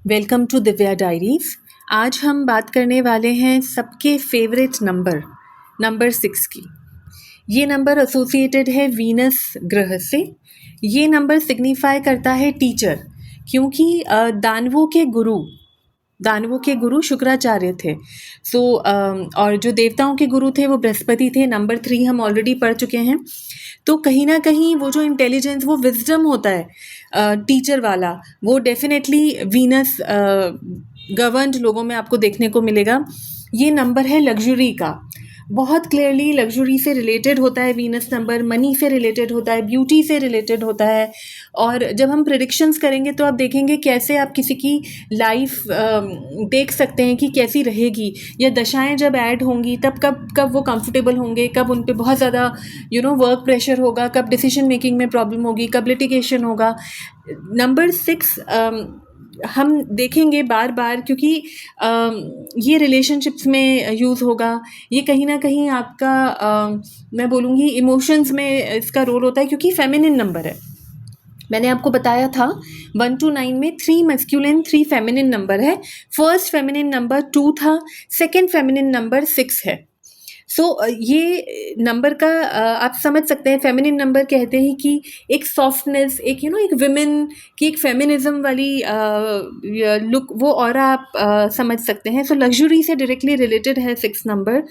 Welcome to Divya diaries. आज हम बात करने वाले हैं सबके फेवरेट नंबर 6 की। ये नंबर एसोसिएटेड है वीनस ग्रह से। ये नंबर सिग्निफाई करता है टीचर, क्योंकि दानवों के गुरु शुक्राचार्य थे। और जो देवताओं के गुरु थे वो बृहस्पति थे। नंबर 3 हम ऑलरेडी पढ़ चुके हैं। तो कहीं ना कहीं वो जो इंटेलिजेंस, वो विजडम होता है टीचर वाला, वो डेफिनेटली वीनस गवर्नड लोगों में आपको देखने को मिलेगा। ये नंबर है लग्जरी का। बहुत क्लियरली लग्जरी से रिलेटेड होता है वीनस नंबर, मनी से रिलेटेड होता है, ब्यूटी से रिलेटेड होता है। और जब हम प्रेडिक्शंस करेंगे तो आप देखेंगे कैसे आप किसी की लाइफ देख सकते हैं कि कैसी रहेगी, या दशाएं जब ऐड होंगी तब कब वो कंफर्टेबल होंगे, कब उन पे बहुत ज़्यादा वर्क प्रेशर होगा, कब डिसीजन मेकिंग में प्रॉब्लम होगी, कब लिटिगेशन होगा। नंबर 6 हम देखेंगे बार बार, क्योंकि ये रिलेशनशिप्स में यूज़ होगा। ये कहीं ना कहीं आपका मैं बोलूँगी इमोशंस में इसका रोल होता है, क्योंकि फेमिनिन नंबर है। मैंने आपको बताया था 1 to 9 में 3 मैस्कुलिन 3 फेमिनिन नंबर है। फर्स्ट फेमिनिन नंबर 2 था, सेकंड फेमिनिन नंबर 6 है। ये नंबर का आप समझ सकते हैं, फेमिनिन नंबर कहते हैं कि एक सॉफ्टनेस, एक एक विमेन की एक फेमिनिज्म वाली लुक, वो ऑरा आप समझ सकते हैं। लग्जरी से डायरेक्टली रिलेटेड है 6 नंबर।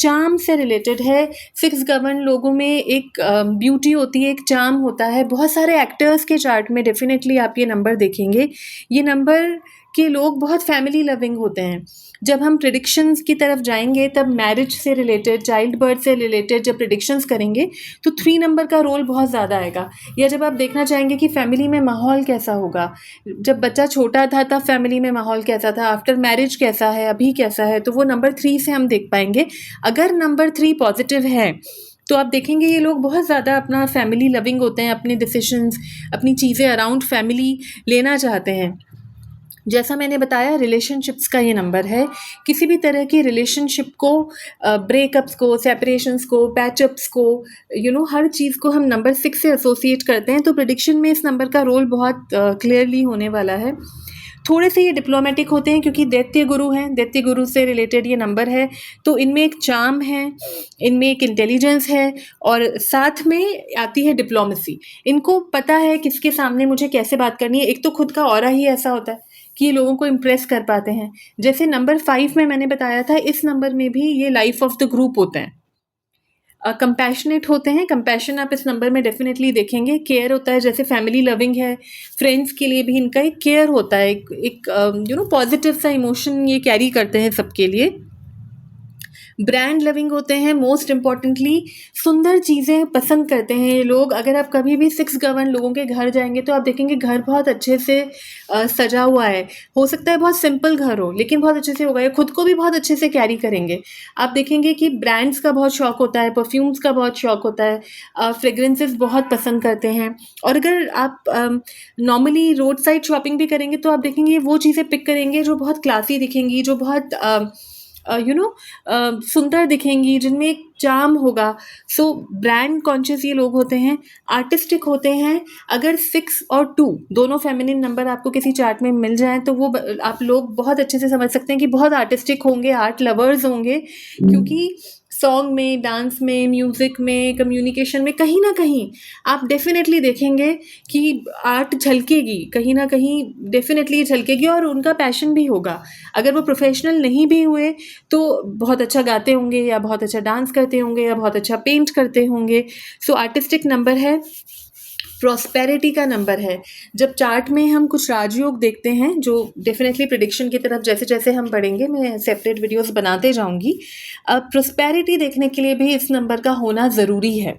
चार्म से रिलेटेड है। 6 गवर्न लोगों में एक ब्यूटी होती है, एक चार्म होता है। बहुत सारे एक्टर्स के चार्ट में डेफिनेटली आप ये नंबर देखेंगे। ये नंबर के लोग बहुत फैमिली लविंग होते हैं। जब हम प्रिडिक्शंस की तरफ जाएंगे तब मैरिज से रिलेटेड, चाइल्ड बर्थ से रिलेटेड जब प्रिडिक्शंस करेंगे तो 3 नंबर का रोल बहुत ज़्यादा आएगा। या जब आप देखना चाहेंगे कि फैमिली में माहौल कैसा होगा, जब बच्चा छोटा था तब फैमिली में माहौल कैसा था, आफ्टर मैरिज कैसा है, अभी कैसा है, तो वो नंबर 3 से हम देख पाएंगे। अगर नंबर 3 पॉजिटिव है तो आप देखेंगे ये लोग बहुत ज़्यादा अपना फैमिली लविंग होते हैं, अपने डिसीजंस, अपनी चीज़ें अराउंड फैमिली लेना चाहते हैं। जैसा मैंने बताया, रिलेशनशिप्स का ये नंबर है। किसी भी तरह की रिलेशनशिप को, ब्रेकअप्स को, सेपरेशंस को, पैचअप्स को, हर चीज़ को हम नंबर 6 से एसोसिएट करते हैं। तो प्रेडिक्शन में इस नंबर का रोल बहुत क्लियरली होने वाला है। थोड़े से ये डिप्लोमेटिक होते हैं, क्योंकि दैत्य गुरु हैं, दैत्य गुरु से रिलेटेड ये नंबर है। तो इनमें एक चार्म है, इनमें एक इंटेलिजेंस है, और साथ में आती है डिप्लोमेसी। इनको पता है किसके सामने मुझे कैसे बात करनी है। एक तो खुद का ऑरा ही ऐसा होता है कि ये लोगों को इम्प्रेस कर पाते हैं। जैसे नंबर 5 में मैंने बताया था, इस नंबर में भी ये लाइफ ऑफ द ग्रुप होते हैं। कंपैशनेट होते हैं। कंपैशन आप इस नंबर में डेफिनेटली देखेंगे। केयर होता है, जैसे फैमिली लविंग है, फ्रेंड्स के लिए भी इनका एक केयर होता है, एक पॉजिटिव सा इमोशन ये कैरी करते हैं सबके लिए। ब्रांड लविंग होते हैं। मोस्ट इम्पॉर्टेंटली सुंदर चीज़ें पसंद करते हैं ये लोग। अगर आप कभी भी 6 गवर्न लोगों के घर जाएंगे तो आप देखेंगे घर बहुत अच्छे से सजा हुआ है। हो सकता है बहुत सिंपल घर हो, लेकिन बहुत अच्छे से होगा। ये खुद को भी बहुत अच्छे से कैरी करेंगे। आप देखेंगे कि ब्रांड्स का बहुत शौक होता है, परफ्यूम्स का बहुत शौक होता है, फ्रेग्रेंसेस बहुत पसंद करते हैं। और अगर आप नॉर्मली रोड साइड शॉपिंग भी करेंगे तो आप देखेंगे वो चीज़ें पिक करेंगे जो बहुत क्लासी दिखेंगी, जो बहुत सुंदर दिखेंगी, जिनमें एक चार्म होगा। ब्रांड कॉन्शियस ये लोग होते हैं। आर्टिस्टिक होते हैं। अगर 6 और 2 दोनों फेमिनिन नंबर आपको किसी चार्ट में मिल जाएं तो वो आप लोग बहुत अच्छे से समझ सकते हैं कि बहुत आर्टिस्टिक होंगे, आर्ट लवर्स होंगे, क्योंकि सॉन्ग में, डांस में, म्यूज़िक में, कम्युनिकेशन में कहीं ना कहीं आप डेफिनेटली देखेंगे कि आर्ट झलकेगी, कहीं ना कहीं डेफिनेटली झलकेगी, और उनका पैशन भी होगा। अगर वो प्रोफेशनल नहीं भी हुए तो बहुत अच्छा गाते होंगे, या बहुत अच्छा डांस करते होंगे, या बहुत अच्छा पेंट करते होंगे। आर्टिस्टिक नंबर है। प्रॉस्पेरिटी का नंबर है। जब चार्ट में हम कुछ राजयोग देखते हैं, जो डेफिनेटली प्रिडिक्शन की तरफ जैसे जैसे हम बढ़ेंगे, मैं सेपरेट वीडियोस बनाते जाऊंगी। प्रॉस्पेरिटी देखने के लिए भी इस नंबर का होना ज़रूरी है।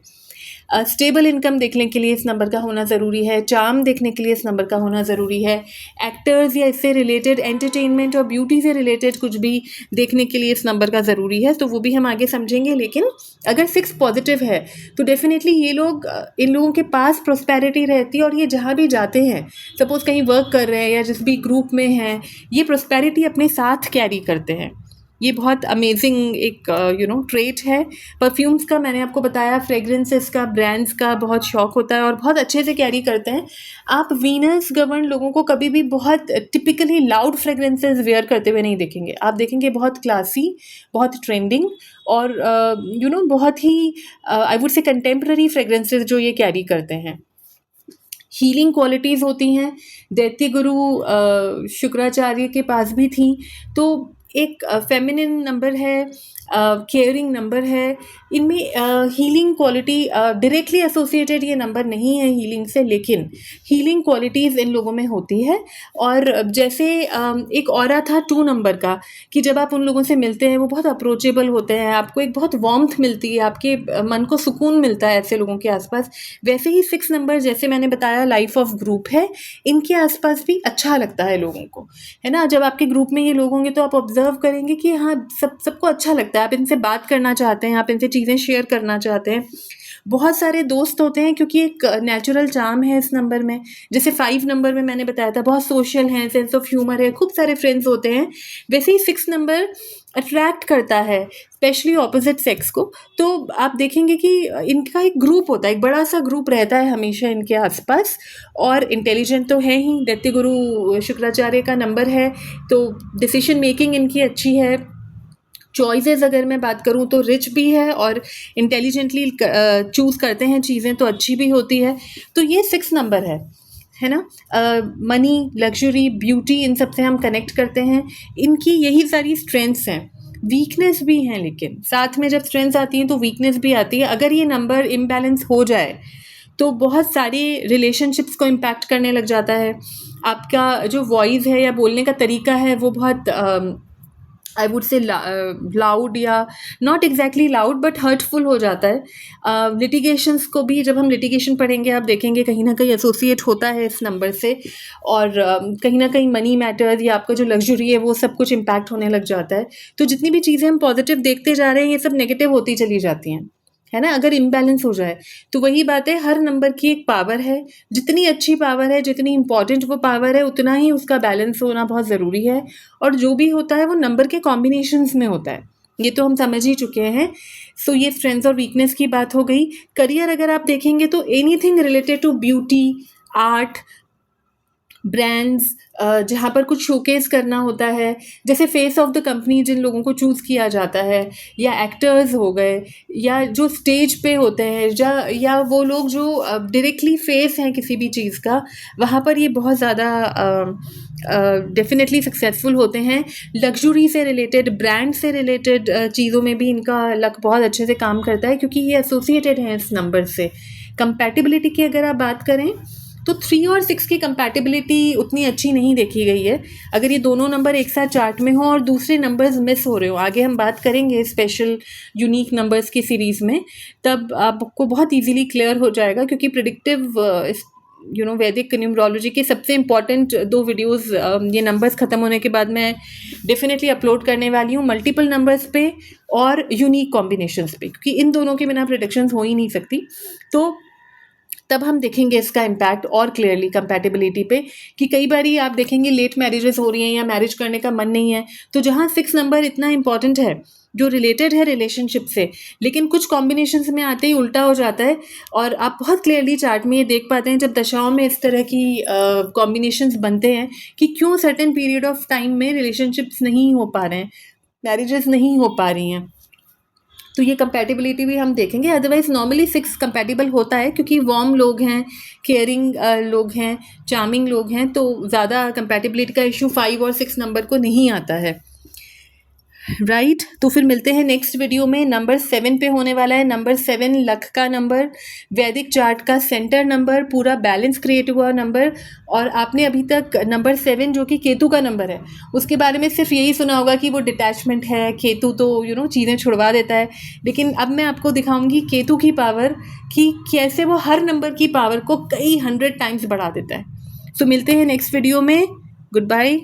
स्टेबल इनकम देखने के लिए इस नंबर का होना ज़रूरी है। चार्म देखने के लिए इस नंबर का होना ज़रूरी है। एक्टर्स या इससे रिलेटेड एंटरटेनमेंट और ब्यूटी से रिलेटेड कुछ भी देखने के लिए इस नंबर का ज़रूरी है। तो वो भी हम आगे समझेंगे। लेकिन अगर 6 पॉजिटिव है तो डेफिनेटली ये लोग, इन लोगों के पास प्रॉस्पेरिटी रहती है, और ये जहाँ भी जाते हैं, सपोज़ कहीं वर्क कर रहे हैं या जिस भी ग्रुप में हैं, ये प्रॉस्पेरिटी अपने साथ कैरी करते हैं। ये बहुत अमेजिंग एक ट्रेट है। परफ्यूम्स का मैंने आपको बताया, फ्रेग्रेंसेस का, ब्रांड्स का बहुत शौक होता है और बहुत अच्छे से कैरी करते हैं। आप वीनस गवर्न लोगों को कभी भी बहुत टिपिकली लाउड फ्रेग्रेंसेस वेयर करते हुए नहीं देखेंगे। आप देखेंगे बहुत क्लासी, बहुत ट्रेंडिंग और बहुत ही I would say contemporary fragrances जो ये कैरी करते हैं। हीलिंग क्वालिटीज़ होती हैं, दैत्य गुरु शुक्राचार्य के पास भी थी। तो एक फेमिनिन नंबर है, केयरिंग नंबर है, इनमें हीलिंग क्वालिटी डायरेक्टली एसोसिएटेड ये नंबर नहीं है हीलिंग से, लेकिन हीलिंग क्वालिटीज़ इन लोगों में होती है। और जैसे एक ऑरा था 2 नंबर का, कि जब आप उन लोगों से मिलते हैं वो बहुत अप्रोचेबल होते हैं, आपको एक बहुत वार्मथ मिलती है, आपके मन को सुकून मिलता है ऐसे लोगों के आसपास। वैसे ही 6 नंबर, जैसे मैंने बताया, लाइफ ऑफ ग्रुप है, इनके आसपास भी अच्छा लगता है लोगों को, है ना। जब आपके ग्रुप में ये लोग होंगे तो आप ऑब्जर्व करेंगे कि हाँ, सबको अच्छा लगता है, आप इनसे बात करना चाहते हैं, आप इनसे चीज़ें शेयर करना चाहते हैं। बहुत सारे दोस्त होते हैं क्योंकि एक नेचुरल चार्म है इस नंबर में। जैसे 5 नंबर में मैंने बताया था, बहुत सोशल हैं, सेंस ऑफ ह्यूमर है, खूब सारे फ्रेंड्स होते हैं। वैसे ही 6 नंबर अट्रैक्ट करता है स्पेशली ऑपोजिट सेक्स को। तो आप देखेंगे कि इनका एक ग्रुप होता है, एक बड़ा सा ग्रुप रहता है हमेशा इनके आसपास। और इंटेलिजेंट तो है ही, दैत्य गुरु शुक्राचार्य का नंबर है, तो डिसीजन मेकिंग इनकी अच्छी है। चॉइसेस अगर मैं बात करूँ तो रिच भी है और इंटेलिजेंटली चूज़ करते हैं चीज़ें, तो अच्छी भी होती है। तो ये 6 नंबर है ना। मनी, लग्जरी, ब्यूटी, इन सब से हम कनेक्ट करते हैं। इनकी यही सारी स्ट्रेंथ्स हैं। वीकनेस भी हैं, लेकिन साथ में जब स्ट्रेंथ्स आती हैं तो वीकनेस भी आती है। अगर ये नंबर इम्बैलेंस हो जाए तो बहुत सारी रिलेशनशिप्स को इम्पैक्ट करने लग जाता है। आपका जो वॉइस है या बोलने का तरीका है वो बहुत आई वुड से लाउड, या not exactly loud but hurtful हो जाता है। लिटिगेशंस को भी, जब हम लिटिगेशन पढ़ेंगे, आप देखेंगे कहीं ना कहीं एसोसिएट होता है इस नंबर से। और कहीं ना कहीं मनी मैटर्स या आपका जो लग्जरी है वो सब कुछ इम्पैक्ट होने लग जाता है। तो जितनी भी चीज़ें हम पॉजिटिव देखते जा रहे हैं, ये सब नेगेटिव होती चली जाती हैं, है ना, अगर इम्बैलेंस हो जाए। तो वही बात है, हर नंबर की एक पावर है। जितनी अच्छी पावर है, जितनी इंपॉर्टेंट वो पावर है, उतना ही उसका बैलेंस होना बहुत ज़रूरी है। और जो भी होता है वो नंबर के कॉम्बिनेशंस में होता है, ये तो हम समझ ही चुके हैं। सो ये स्ट्रेंथ्स और वीकनेस की बात हो गई। करियर अगर आप देखेंगे तो anything related to beauty, art, brands, जहाँ पर कुछ शोकेस करना होता है, जैसे फेस ऑफ द कंपनी जिन लोगों को चूज़ किया जाता है, या एक्टर्स हो गए, या जो स्टेज पे होते हैं, या वो लोग जो डायरेक्टली फेस हैं किसी भी चीज़ का, वहाँ पर ये बहुत ज़्यादा डेफिनेटली सक्सेसफुल होते हैं। लग्जरी से रिलेटेड, ब्रांड से रिलेटेड चीज़ों में भी इनका लक बहुत अच्छे से काम करता है, क्योंकि ये एसोसिएटेड हैं इस नंबर से। कंपैटिबिलिटी की अगर आप बात करें तो 3 और 6 की कंपैटिबिलिटी उतनी अच्छी नहीं देखी गई है। अगर ये दोनों नंबर एक साथ चार्ट में हो और दूसरे नंबर्स मिस हो रहे हो, आगे हम बात करेंगे स्पेशल यूनिक नंबर्स की सीरीज़ में, तब आपको बहुत इजीली क्लियर हो जाएगा। क्योंकि प्रिडिक्टिव वैदिक न्यूमरोलॉजी के सबसे इम्पॉर्टेंट 2 वीडियोस ये नंबर्स ख़त्म होने के बाद मैं डेफिनेटली अपलोड करने वाली हूँ, मल्टीपल नंबर्स पे और यूनिक कॉम्बिनेशंस पे, क्योंकि इन दोनों के बिना प्रेडिक्शंस हो ही नहीं सकती। तो तब हम देखेंगे इसका इम्पैक्ट और क्लियरली कंपैटिबिलिटी पे, कि कई बारी आप देखेंगे लेट मैरिजेस हो रही हैं या मैरिज करने का मन नहीं है, तो जहाँ 6 नंबर इतना इंपॉर्टेंट है, जो रिलेटेड है रिलेशनशिप से, लेकिन कुछ कॉम्बिनेशंस में आते ही उल्टा हो जाता है। और आप बहुत क्लियरली चार्ट में ये देख पाते हैं जब दशाओं में इस तरह की कॉम्बिनेशंस बनते हैं, कि क्यों सर्टेन पीरियड ऑफ टाइम में रिलेशनशिप्स नहीं हो पा रहे हैं, मैरिजेस नहीं हो पा रही हैं। तो ये कंपैटिबिलिटी भी हम देखेंगे। अदरवाइज नॉर्मली 6 कंपैटिबल होता है, क्योंकि वार्म लोग हैं, केयरिंग लोग हैं, चार्मिंग लोग हैं, तो ज़्यादा कंपैटिबिलिटी का इशू 5 और 6 नंबर को नहीं आता है, राइट। तो फिर मिलते हैं नेक्स्ट वीडियो में। नंबर 7 पे होने वाला है। नंबर 7 लक का नंबर, वैदिक चार्ट का सेंटर नंबर, पूरा बैलेंस क्रिएट हुआ नंबर। और आपने अभी तक नंबर 7 जो कि केतु का नंबर है, उसके बारे में सिर्फ यही सुना होगा कि वो डिटैचमेंट है, केतु तो चीज़ें छुड़वा देता है। लेकिन अब मैं आपको दिखाऊंगी केतु की पावर, कि कैसे वो हर नंबर की पावर को कई 100 टाइम्स बढ़ा देता है। सो मिलते हैं नेक्स्ट वीडियो में। Good bye.